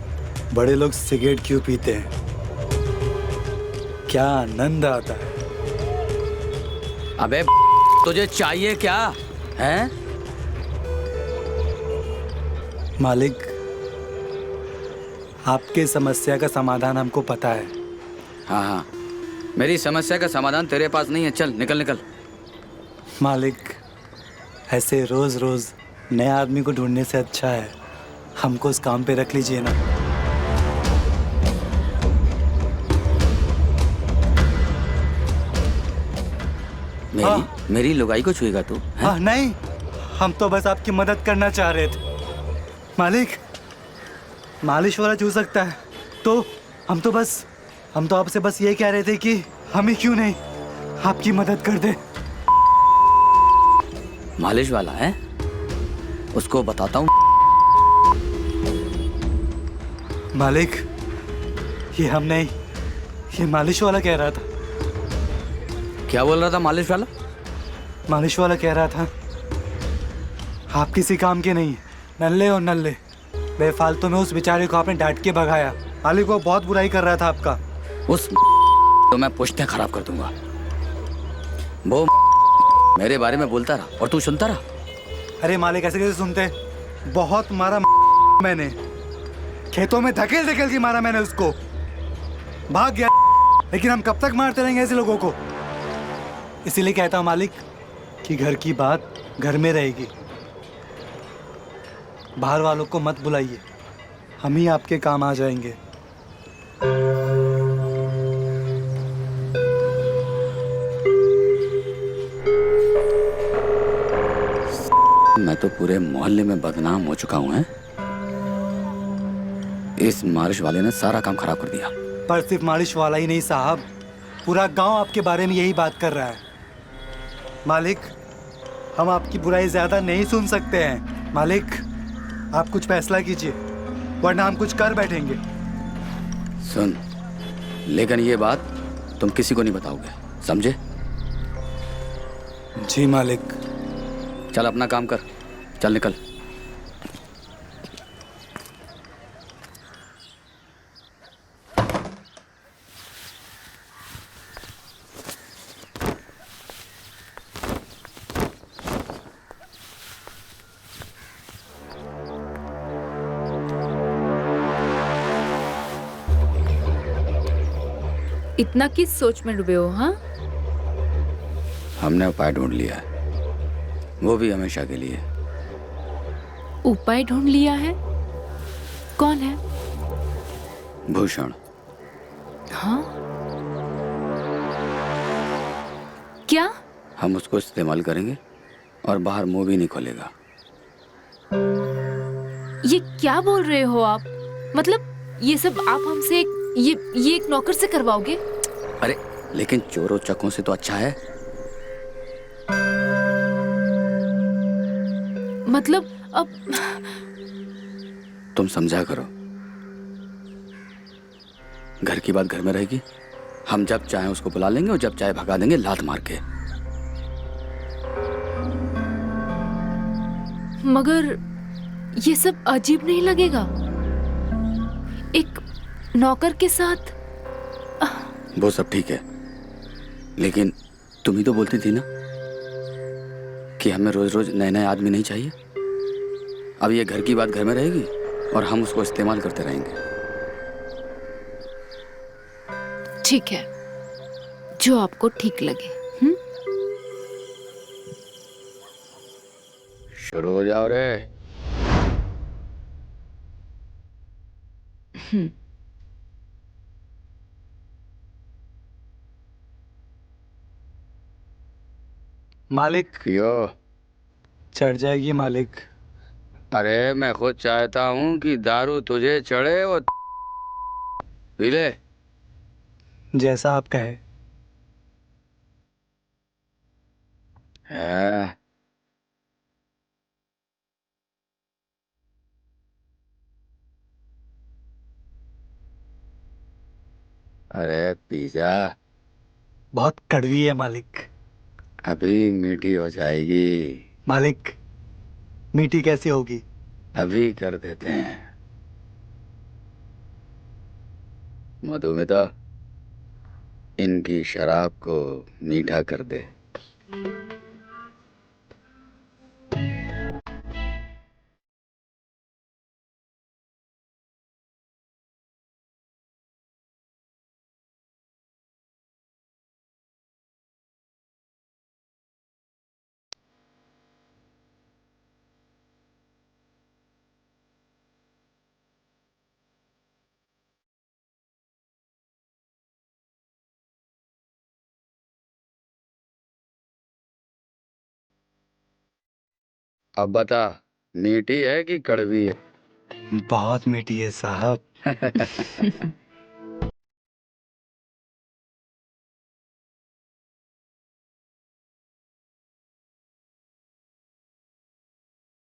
बड़े लोग सिगरेट क्यों पीते हैं? क्या आनंद आता है। अबे तुझे चाहिए क्या है? मालिक, आपके समस्या का समाधान हमको पता है। हाँ हाँ, मेरी समस्या का समाधान तेरे पास नहीं है। चल निकल निकल। मालिक, ऐसे रोज रोज नए आदमी को ढूंढने से अच्छा है हमको उस काम पे रख लीजिए ना। मेरी लुगाई को छुएगा तू? हैं? हाँ नहीं, हम तो बस आपकी मदद करना चाह रहे थे। मालिक, मालिश वाला छू सकता है तो हम तो आपसे बस ये कह रहे थे कि हम ही क्यों नहीं आपकी मदद कर दे। मालिश वाला है? उसको बताता हूँ। मालिक, ये हम नहीं, ये मालिश वाला कह रहा था। क्या बोल रहा था मालिश वाला? मालिश वाला कह रहा था आप किसी काम के नहीं, नल्ले और नल्ले। बेफालतू में उस बेचारे को आपने डांट के भगाया। मालिक वो बहुत बुराई कर रहा था आपका। उस तो मैं पुश्तें खराब कर दूंगा। वो मेरे बारे में बोलता रहा और तू सुनता रहा। अरे मालिक, ऐसे कैसे सुनते? बहुत मारा मैंने, खेतों में धकेल धकेल के मारा मैंने उसको, भाग गया। लेकिन हम कब तक मारते रहेंगे ऐसे लोगों को? इसीलिए कहता हूँ मालिक कि घर की बात घर में रहेगी, बाहर वालों को मत बुलाइए, हम ही आपके काम आ जाएंगे। मैं तो पूरे मोहल्ले में बदनाम हो चुका हूँ। इस मालिश वाले ने सारा काम खराब कर दिया। पर सिर्फ मालिश वाला ही नहीं साहब, पूरा गांव आपके बारे में यही बात कर रहा है। मालिक, हम आपकी बुराई ज्यादा नहीं सुन सकते हैं। मालिक, आप कुछ फैसला कीजिए वरना हम कुछ कर बैठेंगे। सुन, लेकिन ये बात तुम किसी को नहीं बताओगे, समझे? जी मालिक। चल अपना काम कर, चल निकल। इतना किस सोच में डूबे हो? हाँ, हमने उपाय ढूंढ लिया है, वो भी हमेशा के लिए। उपाय ढूंढ लिया है? कौन है? भूषण। हाँ, क्या? हम उसको इस्तेमाल करेंगे और बाहर मुंह भी नहीं खोलेगा। ये क्या बोल रहे हो आप? मतलब ये सब आप हमसे ये एक नौकर से करवाओगे? अरे लेकिन चोरों चक्कों से तो अच्छा है। मतलब अब तुम समझा करो, घर की बात घर में रहेगी। हम जब चाहे उसको बुला लेंगे और जब चाहे भगा देंगे लात मार के। मगर ये सब अजीब नहीं लगेगा? एक नौकर के साथ? वो सब ठीक है, लेकिन तुम ही तो बोलती थी ना कि हमें रोज रोज नए नए आदमी नहीं चाहिए। अब ये घर की बात घर में रहेगी और हम उसको इस्तेमाल करते रहेंगे। ठीक है, जो आपको ठीक लगे। शुरू हो जाओ रे। मालिक, यो, चढ़ जाएगी मालिक। अरे मैं खुद चाहता हूँ कि दारू तुझे चढ़े और पी ले। जैसा आप कहे। है। अरे पी जा, बहुत कड़वी है मालिक। अभी मीठी हो जाएगी। मालिक, मीठी कैसी होगी? अभी कर देते हैं। मधुमिता, इनकी शराब को मीठा कर दे। अब बता, मीठी है कि कड़वी है? बहुत मीठी है साहब।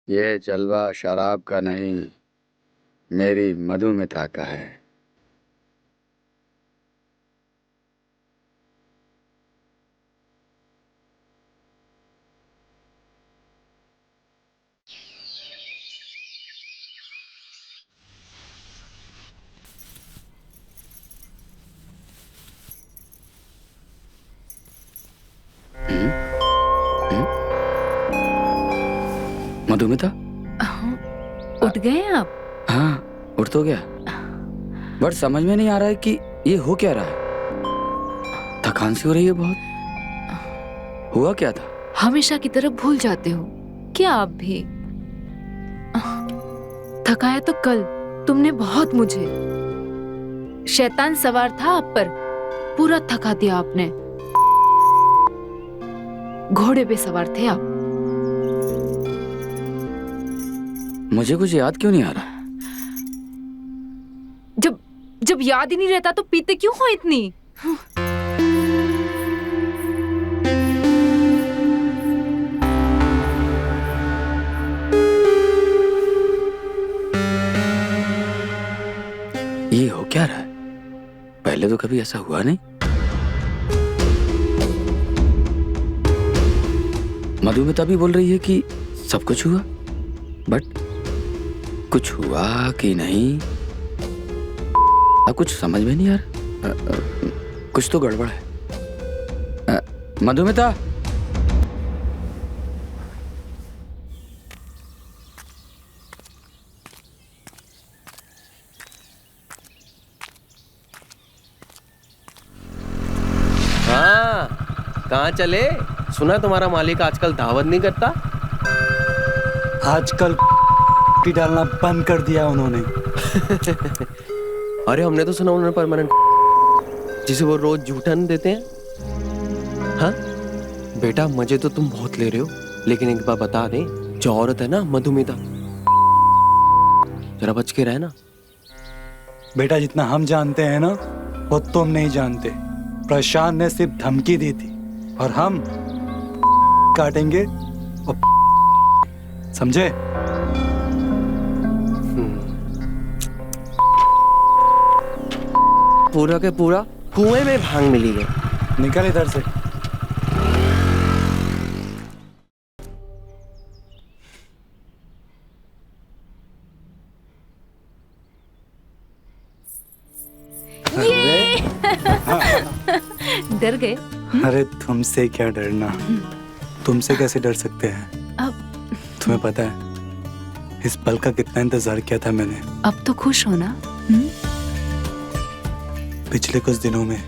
ये जलवा शराब का नहीं, मेरी मधुमिता का है। मधुमिता, उठ गए हैं आप? हाँ उठ तो गया, बट समझ में नहीं आ रहा है कि ये हो क्या रहा है। थकान सी हो रही है बहुत। हुआ क्या था? हमेशा की तरह भूल जाते हो क्या आप भी? थकाया तो कल तुमने बहुत मुझे। शैतान सवार था आप पर, पूरा थका दिया आपने। घोड़े पे सवार थे आप। मुझे कुछ याद क्यों नहीं आ रहा? जब जब याद ही नहीं रहता तो पीते क्यों हो इतनी? ये हो क्या रहा है? पहले तो कभी ऐसा हुआ नहीं। मधुमिता भी बोल रही है कि सब कुछ हुआ, बट कुछ हुआ कि नहीं कुछ समझ में नहीं आ रहा। कुछ तो गड़बड़ है। मधुमिता, हाँ, कहाँ चले? सुना तुम्हारा मालिक आजकल दावत नहीं करता। आजकल डालना बंद कर दिया उन्होंने। अरे हमने तो सुना उन्होंने परमानेंट, जिसे वो रोज जूठन देते हैं। हाँ बेटा, मजे तो तुम बहुत ले रहे हो, लेकिन एक बार बता दें, जो औरत है ना मधुमिता, जरा बच के रहना। बेटा जितना हम जानते हैं ना, वो तुम नहीं जानते। प्रशांत ने सिर्फ धमकी दी थी और हम काटेंगे और समझे? पूरा के पूरा कुएं में भांग मिली है। निकल इधर से। डर गए? अरे तुमसे क्या डरना, तुमसे कैसे डर सकते हैं? अब तुम्हें पता है इस पल का कितना इंतजार किया था मैंने। अब तो खुश हो ना? पिछले कुछ दिनों में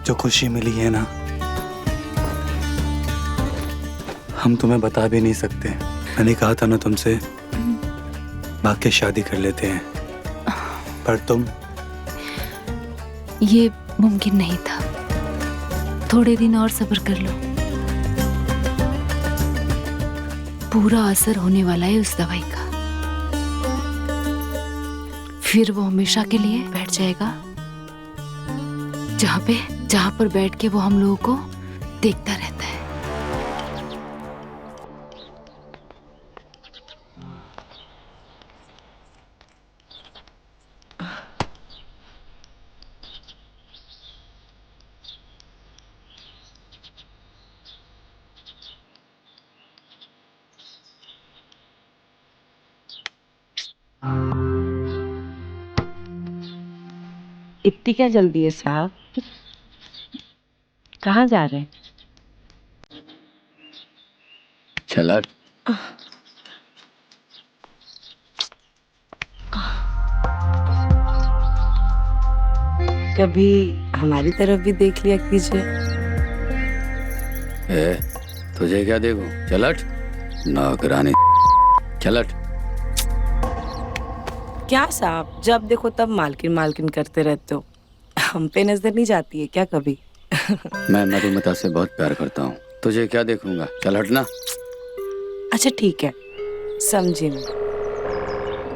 जो खुशी मिली है ना, हम तुम्हें बता भी नहीं सकते। मैंने कहा था ना तुमसे, भाग के शादी कर लेते हैं, पर तुम। ये मुमकिन नहीं था। थोड़े दिन और सब्र कर लो, पूरा असर होने वाला है उस दवाई का। फिर वो हमेशा के लिए बैठ जाएगा जहां पर बैठ के वो हम लोगों को देखता रहता है। इतनी क्या जल्दी है साहब? कहाँ जा रहे हैं? चला कभी हमारी तरफ भी देख लिया कीजिए। ए, तुझे क्या देखूं? चलट नौकरानी, चलट। क्या साहब, जब देखो तब मालकिन मालकिन करते रहते हो। हम पे नजर नहीं जाती है क्या कभी? मैं मधुमिता से बहुत प्यार करता हूँ, तुझे क्या देखूंगा? चल हट ना। अच्छा ठीक है, समझी मैं।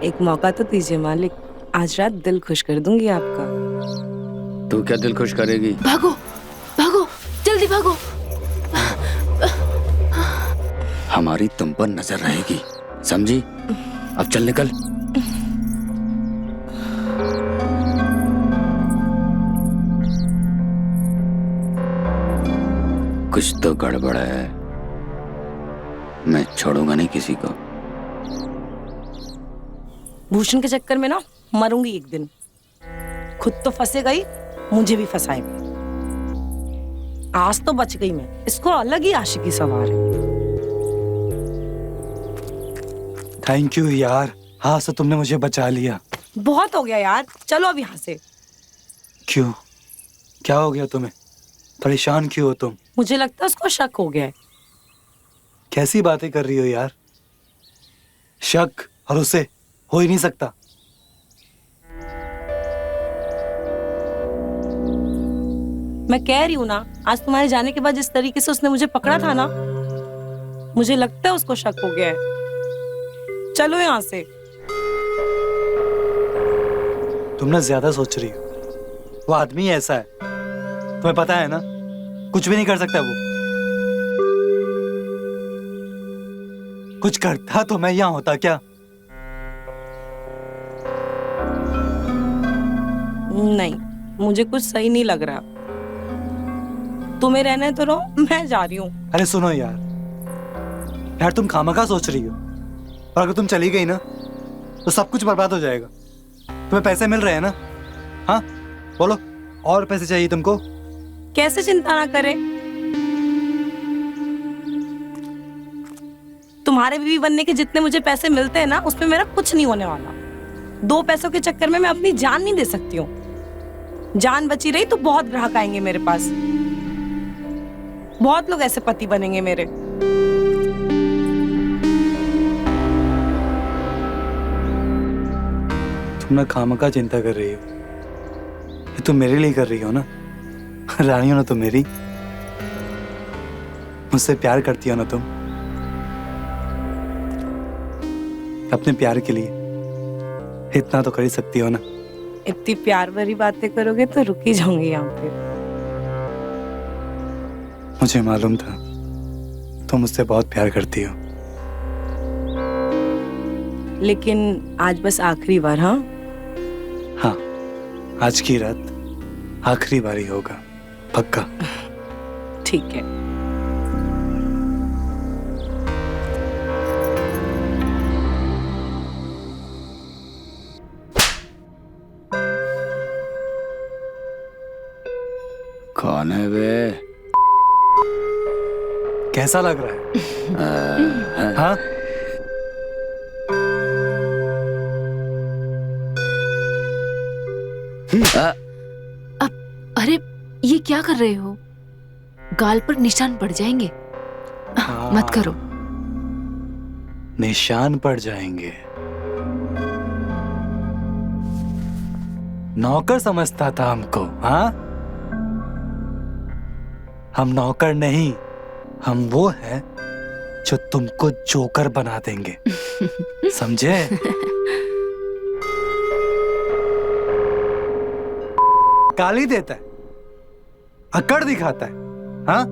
एक मौका तो दीजिए मालिक, आज रात दिल खुश कर दूंगी आपका। तू क्या दिल खुश करेगी? भागो भागो, जल्दी भागो। हमारी तुम पर नजर रहेगी, समझी? अब चल निकल। कुछ तो गड़बड़ है, मैं छोड़ूंगा नहीं किसी को। भूषण के चक्कर में ना मरूंगी एक दिन। खुद तो फंसेगा ही, मुझे भी फंसाएगा। आज तो बच गई मैं, इसको अलग ही आशिकी सवार है। थैंक यू यार, हाँ से तुमने मुझे बचा लिया। बहुत हो गया यार, चलो अब यहाँ से। क्यों, क्या हो गया तुम्हें? परेशान क्यों हो तुम? मुझे लगता है उसको शक हो गया है। कैसी बातें कर रही हो यार? शक और उसे हो ही नहीं सकता। मैं कह रही हूँ ना, आज तुम्हारे जाने के बाद जिस तरीके से उसने मुझे पकड़ा था ना, मुझे लगता है उसको शक हो गया है। चलो यहाँ से। तुम ना ज्यादा सोच रही हो। वो आदमी ऐसा है, तुम्हें पता है ना, कुछ भी नहीं कर सकता वो। कुछ करता तो मैं यहाँ होता क्या? नहीं, मुझे कुछ सही नहीं लग रहा। तुम्हें रहना है तो रहो, मैं जा रही हूँ। अरे सुनो यार, यार तुम खामखा सोच रही हो, और अगर तुम चली गई ना तो सब कुछ बर्बाद हो जाएगा। तुम्हें पैसे मिल रहे हैं ना? हाँ बोलो, और पैसे चाहिए तुमको? कैसे चिंता ना करें, तुम्हारे बीवी बनने के जितने मुझे पैसे मिलते हैं ना, उसमें मेरा कुछ नहीं होने वाला। 2 पैसों के चक्कर में मैं अपनी जान नहीं दे सकती हूँ। जान बची रही तो बहुत ग्राहक आएंगे मेरे पास, बहुत लोग ऐसे पति बनेंगे मेरे। तुम ना खामखा चिंता कर रही हो। ये तुम मेरे लिए कर रही हो ना? रानी हो ना तुम मेरी, मुझसे प्यार करती हो ना तुम। अपने प्यार के लिए इतना तो कर ही सकती हो ना? इतनी प्यार भरी बातें करोगे तो रुक ही जाऊंगी यहाँ पे। मुझे मालूम था तुम मुझसे बहुत प्यार करती हो। लेकिन आज बस आखिरी बार। हाँ हाँ, आज की रात आखिरी बार ही होगा, पक्का? ठीक है। कौन है वे? कैसा लग रहा है? हाँ? अरे ये क्या कर रहे हो? गाल पर निशान पड़ जाएंगे। मत करो। निशान पड़ जाएंगे? नौकर समझता था हमको? हाँ, हम नौकर नहीं, हम वो हैं जो तुमको जोकर बना देंगे, समझे? गाली देता है, अकड़ दिखाता है, हाँ?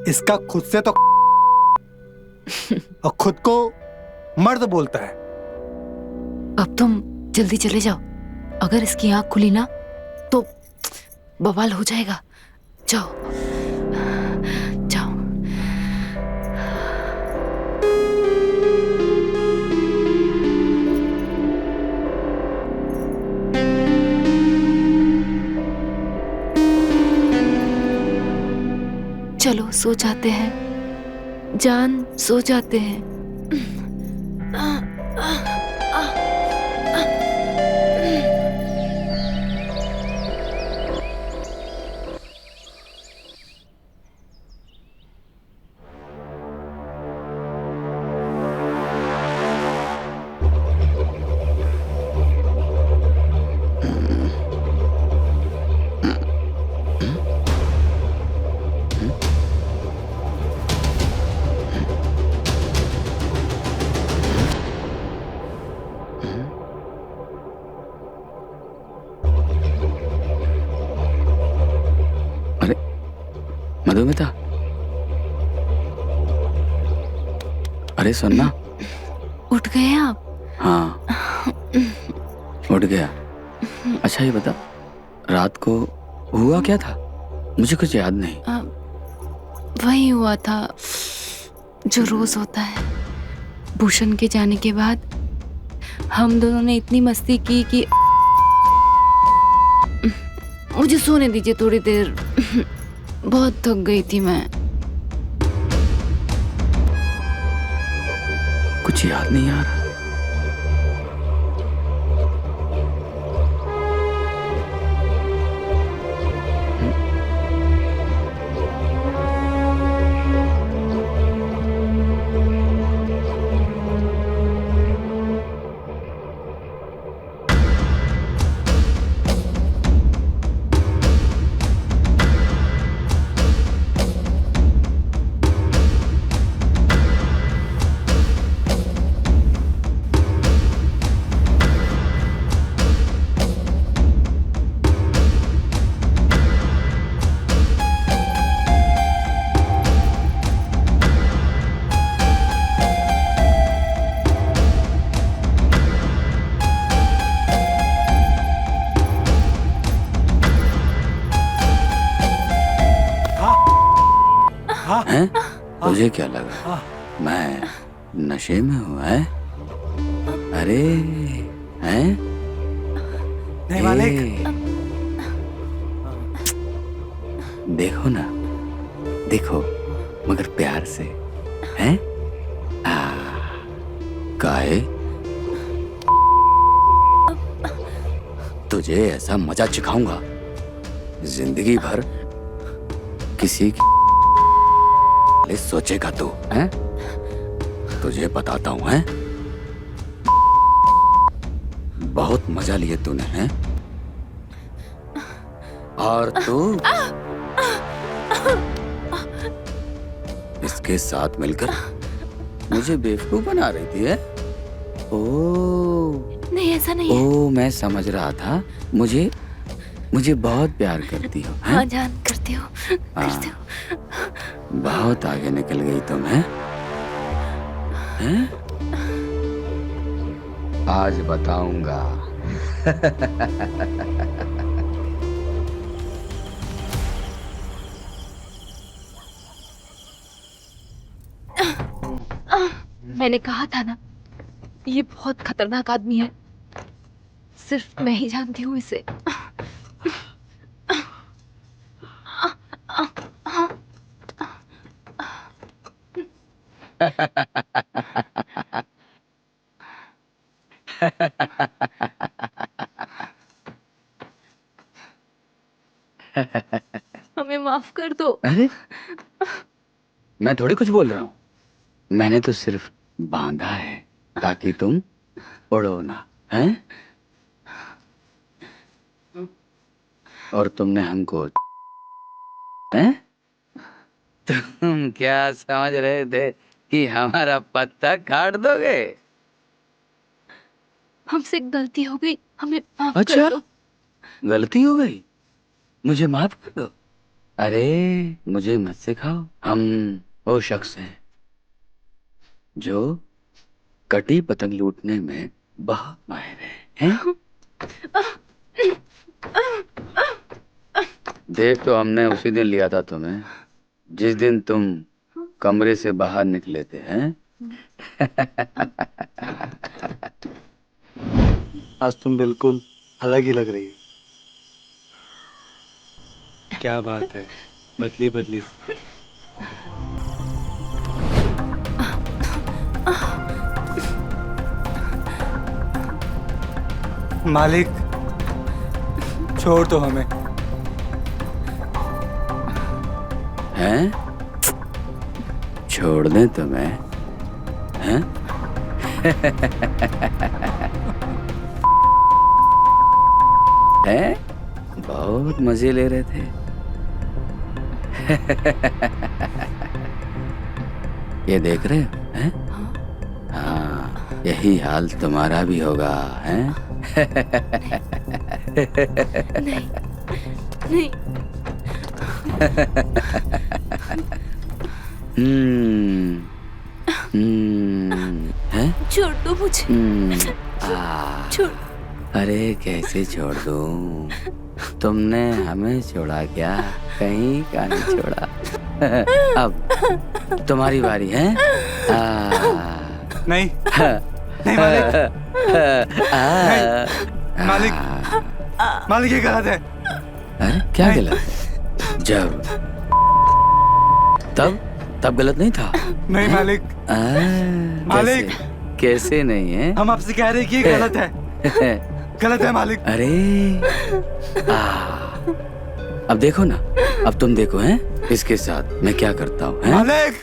इसका खुद से तो और खुद को मर्द बोलता है। अब तुम जल्दी चले जाओ, अगर इसकी आंख खुली ना तो बवाल हो जाएगा। जाओ जाओ। चलो सो जाते हैं जान, सो जाते हैं। अरे मधुमिता, अरे सुनना। उठ गए आप? हाँ, उठ गया। अच्छा ये बता, रात को हुआ क्या था? मुझे कुछ याद नहीं। वही हुआ था जो रोज होता है। भूषण के जाने के बाद हम दोनों ने इतनी मस्ती की कि मुझे सोने दीजिए थोड़ी देर। बहुत थक गई थी मैं। कुछ याद नहीं आ रहा। हैं? तुझे क्या लगा मैं नशे में हूँ? है? अरे हैं? नहीं मालिक। देखो ना, देखो मगर प्यार से। हैं? काहे? तुझे ऐसा मजा चिखाऊंगा जिंदगी भर किसी की सोचेगा तू। हैं? तुझे बताता हूं। हैं? बहुत मजा लिए तूने। हैं? और तू इसके साथ मिलकर मुझे बेवकूफ बना रही थी। है? नहीं ऐसा नहीं है। ओ मैं समझ रहा था मुझे बहुत प्यार करती हो। हाँ जान, करती हो। बहुत आगे निकल गई तुम। हैं? आज बताऊंगा। मैंने कहा था ना, ये बहुत खतरनाक आदमी है। सिर्फ मैं ही जानती हूँ इसे। हमें माफ कर दो। अरे मैं थोड़ी कुछ बोल रहा हूँ। मैंने तो सिर्फ बांधा है ताकि तुम उड़ो ना। हैं? और तुमने हमको हैं? तुम क्या समझ रहे थे कि हमारा पत्ता काट दोगे? हमसे गलती हो गई, हमें माफ अच्छा, कर दो। गलती हो गई, मुझे माफ कर दो। अरे मुझे मत सिखाओ। हम वो शख्स हैं जो कटी पतंग लूटने में बहुत माहिर हैं। देख तो हमने उसी दिन लिया था तुम्हें जिस दिन तुम कमरे से बाहर निकले थे। हैं? आज तुम बिल्कुल अलग ही लग रही है। क्या बात है, बदली बदली। मालिक छोड़ दो हमें। हैं? छोड़ दें तुम्हें? हैं? हैं? बहुत मजे ले रहे थे। ये देख रहे हो? हैं? हाँ, यही हाल तुम्हारा भी होगा, हैं? नहीं, नहीं। हैं? छोड़ दो मुझे। छोड़। अरे कैसे छोड़ दूं? तुमने हमें छोड़ा क्या? कहीं का नहीं छोड़ा। अब तुम्हारी बारी है। नहीं नहीं मालिक, नहीं मालिक, मालिक ये गलत है। अरे क्या गलत है? जब तब गलत नहीं था। नहीं मालिक, मालिक कैसे नहीं है? हम आपसे कह रहे हैं कि ये गलत है, गलत है मालिक। अरे अब देखो ना, अब तुम देखो हैं इसके साथ मैं क्या करता हूँ। मालिक